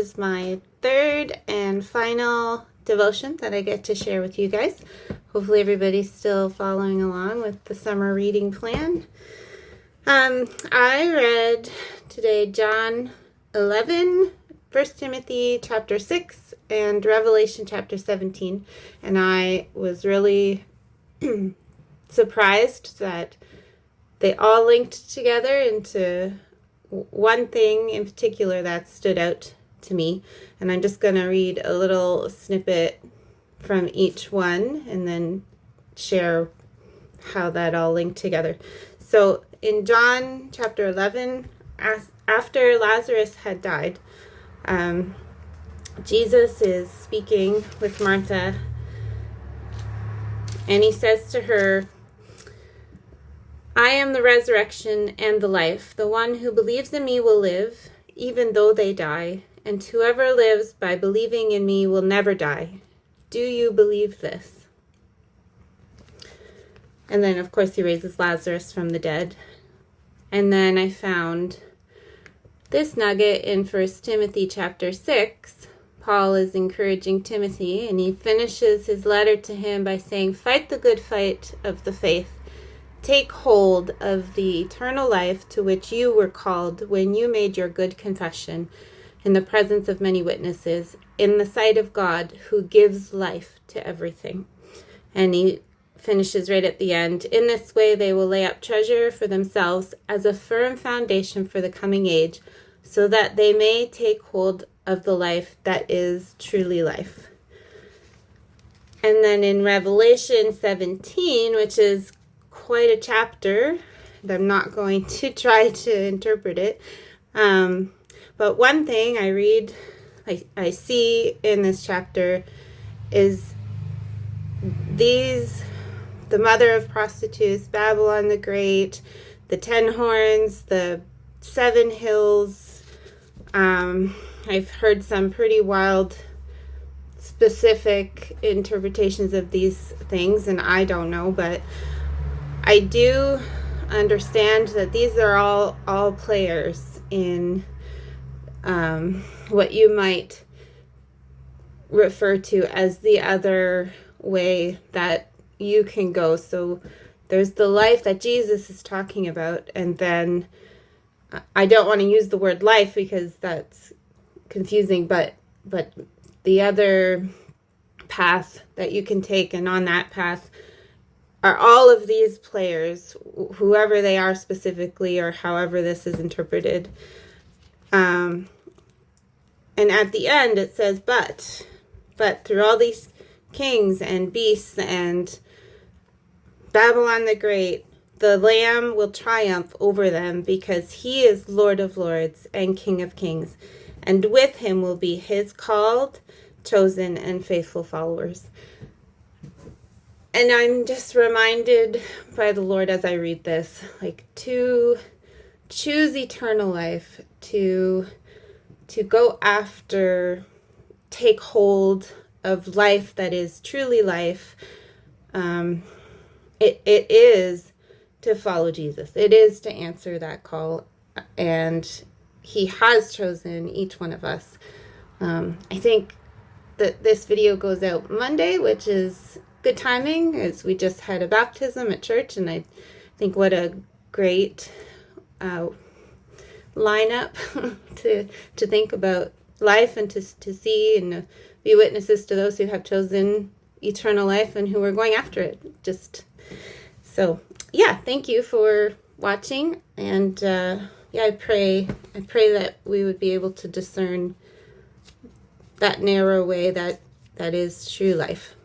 is my third and final devotion that I get to share with you guys. Hopefully everybody's still following along with the summer reading plan. I read today John 11, 1 Timothy chapter 6, and Revelation chapter 17. And I was really surprised that they all linked together into one thing in particular that stood out to me. And I'm just going to read a little snippet from each one and then share how that all linked together. So in John chapter 11, after Lazarus had died, Jesus is speaking with Martha, and he says to her, "I am the resurrection and the life. The one who believes in me will live, even though they die, and whoever lives by believing in me will never die. Do you believe this?" And then, of course, he raises Lazarus from the dead. And then I found this nugget in 1 Timothy chapter 6. Paul is encouraging Timothy, and he finishes his letter to him by saying, "Fight the good fight of the faith. Take hold of the eternal life to which you were called when you made your good confession in the presence of many witnesses, in the sight of God, who gives life to everything." And he finishes right at the end. "In this way they will lay up treasure for themselves as a firm foundation for the coming age, so that they may take hold of the life that is truly life." And then in Revelation 17, which is quite a chapter, and I'm not going to try to interpret it, but one thing I see in this chapter is the mother of prostitutes, Babylon the Great, the 10 horns, the 7 hills. I've heard some pretty wild specific interpretations of these things, and I don't know, but I do understand that these are all players in what you might refer to as the other way that you can go. So there's the life that Jesus is talking about, and then I don't want to use the word life because that's confusing, but the other path that you can take, and on that path are all of these players, whoever they are specifically, or however this is interpreted. And at the end it says, but through all these kings and beasts and Babylon the Great, the Lamb will triumph over them, because he is Lord of lords and King of kings, and with him will be his called, chosen, and faithful followers. And I'm just reminded by the Lord as I read this, to choose eternal life, to go after, take hold of life that is truly life. It is to follow Jesus. It is to answer that call, and he has chosen each one of us. I think that this video goes out Monday, which is good timing, as we just had a baptism at church, and I think what a great lineup to think about life, and to see and be witnesses to those who have chosen eternal life and who are going after it. So yeah, thank you for watching, and I pray that we would be able to discern that narrow way that is true life.